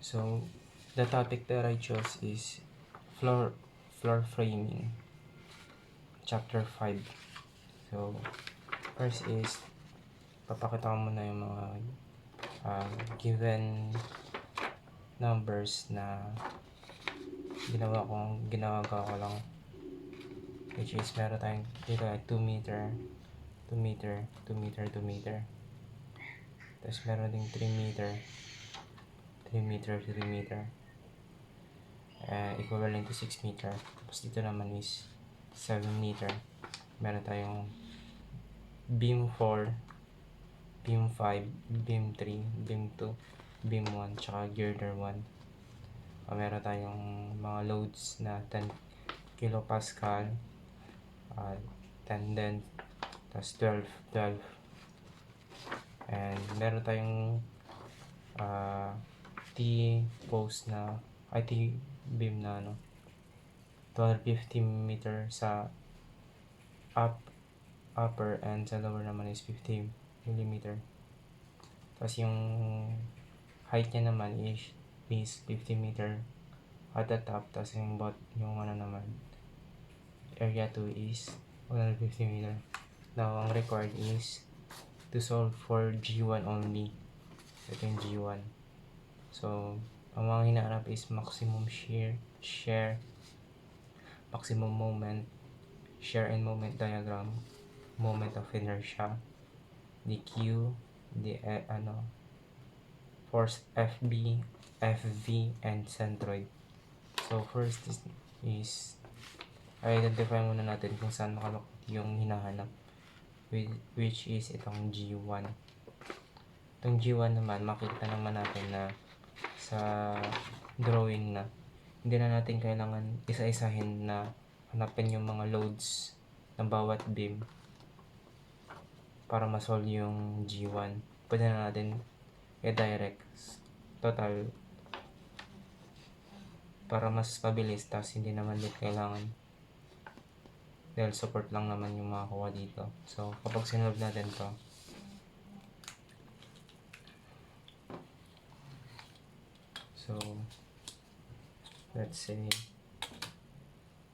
So, the topic that I chose is floor framing, chapter 5. So, first is papakita ko muna yung mga given numbers na ginawa ko lang, which is meron tayong dito ay 2 meter, 2 meter, 2 meter, 2 meter. Tapos meron ding 3 meter, 3 meter, 3 meter. Equivalent to 6 meter. Tapos dito naman is 7 meter. Meron tayong beam 4, beam 5, beam 3, beam 2, beam 1, tsaka girder 1. Meron tayong mga loads na 10 kilopascal, 10 din, tapos 12. And meron tayong T-post na T-beam na 250 meter sa upper, and sa lower naman is 50 millimeter. Tapos yung height niya naman is 50 meter at the top. Tapos yung naman area 2 is 150 meter. Now ang required is to solve for G1 only. Ito yung G1. So ang mga hinahanap is maximum shear, maximum moment, shear and moment diagram, moment of inertia, the Q, the force FB, FV, and centroid. So first is identify muna natin kung saan makalokot yung hinahanap, which is itong G1. Itong G1 naman, makita naman natin na sa drawing na hindi na natin kailangan isa-isahin na hanapin yung mga loads ng bawat beam para ma-solve yung G1. Pwede na natin i-direct total para mas mabilis, tapos hindi naman din kailangan dahil support lang naman yung makakuha dito. So kapag sinolve natin to, so let's say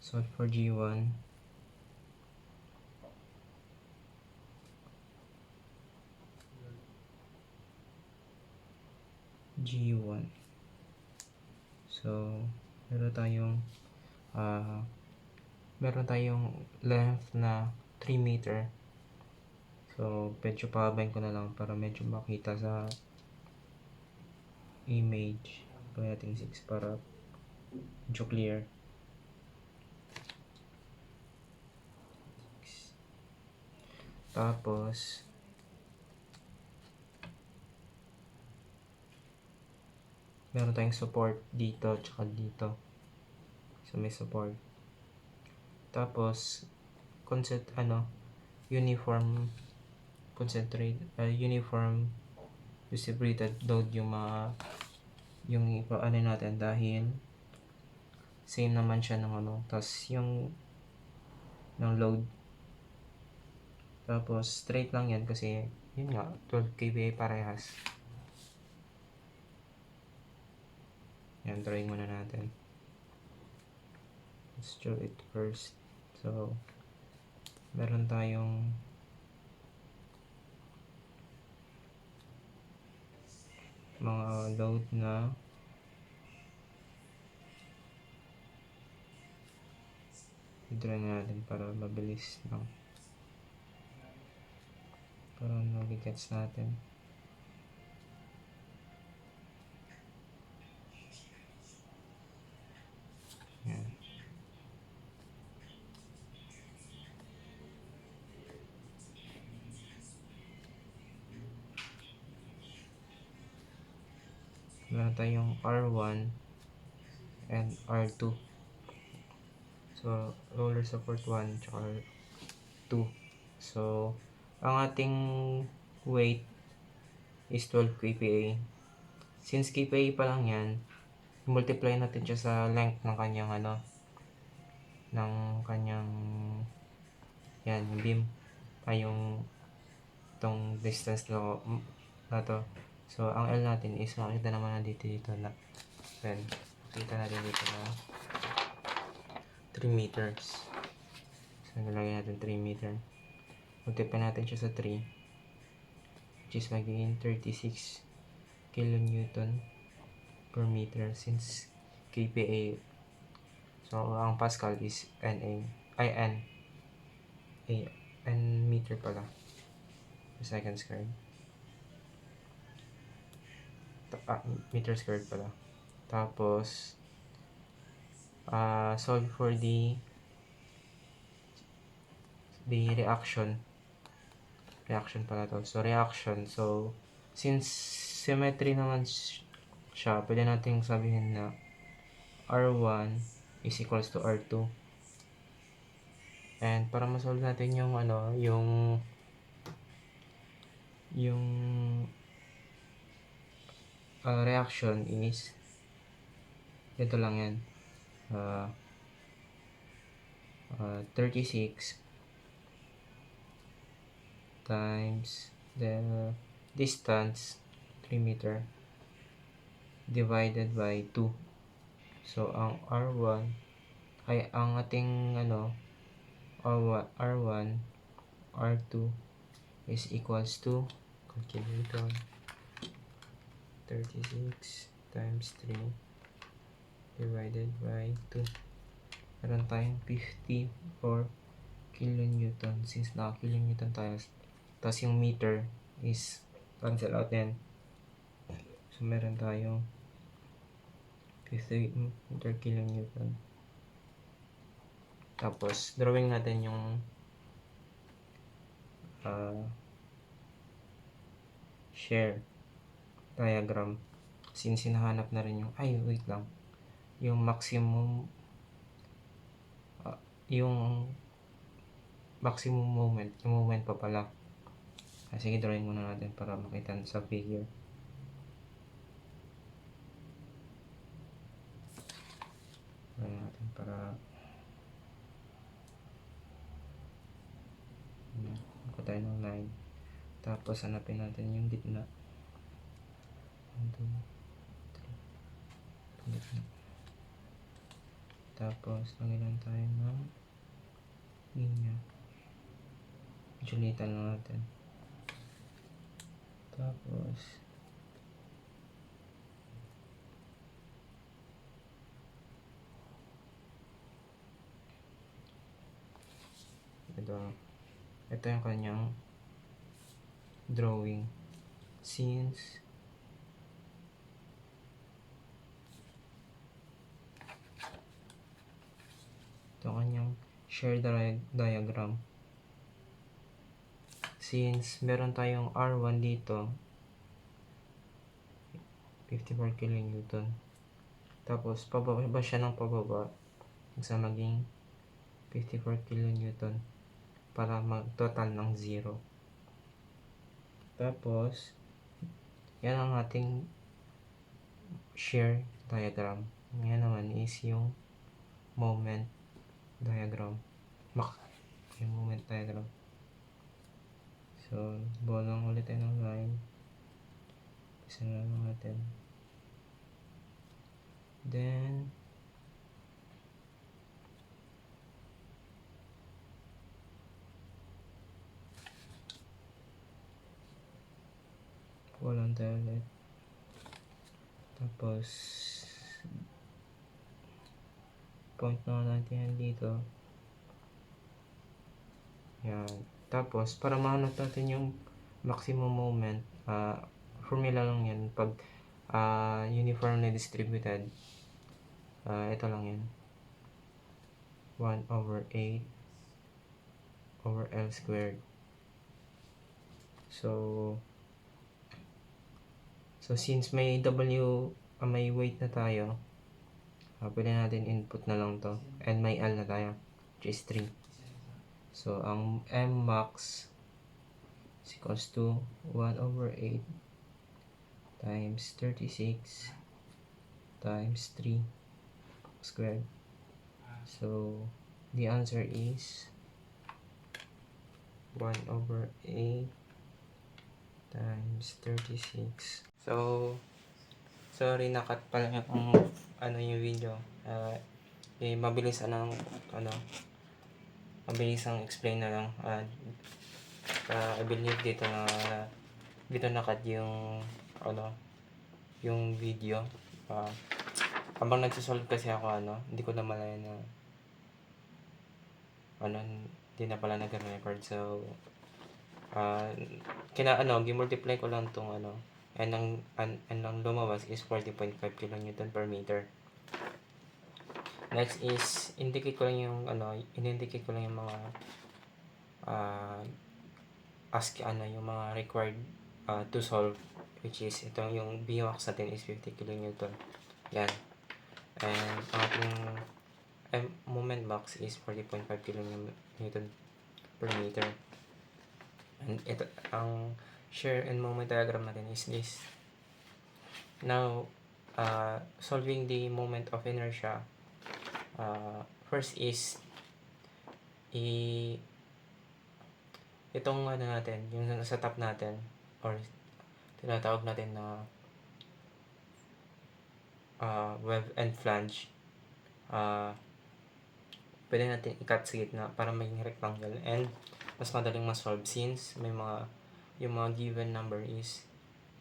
solve for G1. So meron tayong length na 3 meter. So medyo pahabain ko na lang para medyo makita sa image. Gawin natin 6 para medyo clear. Tapos meron tayong support dito tsaka dito. So may support. Tapos uniform distributed load yung natin dahil same naman siya ng tapos yung ng load. Tapos straight lang yan kasi yun nga 12 kVA parehas. Yan, drawing muna natin. Let's draw it first. So meron tayong mga load na i-draw natin para mabilis lang, para nabigets natin. Yan. Meron tayong R1 and R2. So roller support 1 tsaka 2. So ang ating weight is 12 kPa. Since kPa pa lang yan, multiply natin siya sa length ng kanyang yan, yung beam ay yung itong distance na to. So ang L natin is makikita naman na dito na Then, makita natin dito na 3 meters. So, nilagay natin 3 meter. Multiply natin siya sa 3, which is magiging 36 kilonewton per meter since kPa. So, ang Pascal is NA, ay N. N meter pala per second squared. Meter squared pala. Tapos, solve for the reaction pala to. So, reaction. So, since symmetry naman siya, pwede nating sabihin na R1 is equals to R2. And para ma-solve natin yung reaction is ito lang yan. 36 times the distance 3 meter divided by 2. So ang R1 ay ang ating R1 R2 is equals to, calculator, 36 times 3 divided by 2. Meron tayong 54 kilonewton since naka-kilonewton tayo. Tapos yung meter is cancel out yan. So meron tayong 54 kilonewton. Tapos drawing natin yung share diagram since hinahanap na rin yung maximum moment, yung moment pa pala. Sige, drawing muna natin para makita sa figure. Drawing natin para ako tayo ng line. Tapos hanapin natin yung gitna. 1, 2, 3. Gitna. Tapos lagyan tayo ng linya. Julitan lang natin. Tapos ito yung kanyang drawing since ito kanyang share diagram since meron tayong R1 dito 54 kilonewton, tapos pababa siya ng pababa sa maging 54 kilonewton para mag-total ng 0. Tapos yan ang ating share diagram. Yan naman is yung moment diagram. Yung moment diagram. So, bolang ulit tayo ng line. Isa na lang natin. Then, walang tayo ulit. Tapos, point na natin yan dito. Yan. Tapos, para mahanap natin yung maximum moment, formula lang yan. Pag uniformly distributed, ito lang yan. 1 over 8 over L squared. So since may may weight na tayo, pwede natin input na lang to. And may L na tayo, which is 3. So, ang M max is equals to 1 over 8 times 36 times 3 squared. So, the answer is 1 over 8 times 36. So, Sorry, nakat pala yung yung video. Mabilis mabilis ang explain na lang. I believe dito nakat yung yung video. Habang nagsosolve kasi ako hindi ko na malaya na hindi na pala nag-record. So gimultiply ko lang tong and ang lumabas is 40.5 kN per meter. Next is indicate ko lang yung in-indicate ko lang yung mga yung mga required to solve, which is itong yung Bmax natin is 50 kN. Yan. And ang ating moment max is 40.5 kN per meter. And ito, ang shear and moment diagram natin is this. Now, solving the moment of inertia, first is itong natin, yung sa top natin, or tinatawag natin na wave and flange, pwede natin i-cut sa gitna para maging rectangle and mas madaling ma-solve since yung mga given number is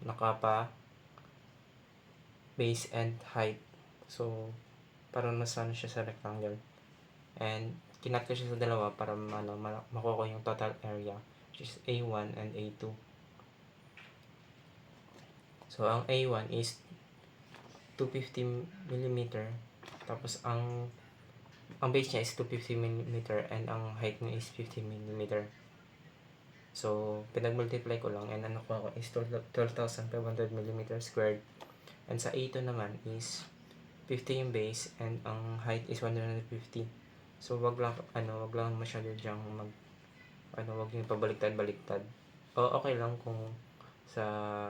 nakapa base and height. So para mas siya sa rectangle, and kinat ko siya sa dalawa para makuha ko yung total area, which is A1 and A2. So ang A1 is 250 mm, tapos ang base niya is 250 mm and ang height niya is 50 mm. So pinag-multiply ko lang and nakuha ko is 12,500 mm squared. And sa A2 naman is 50 yung base and ang height is 150. So wag lang masyado diyang wag yung pabaliktad-baliktad. Okay lang kung sa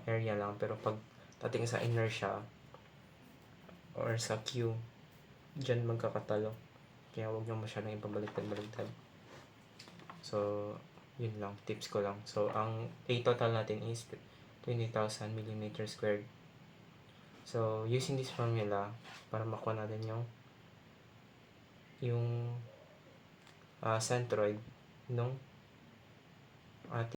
area lang, pero pag dating sa inertia or sa Q, dyan magkakatalo. Kaya wag yung masyadong ipabaliktad-baliktad. So yun lang, tips ko lang. So ang A total natin is 20,000 mm squared. So using this formula para makuha natin yung centroid nung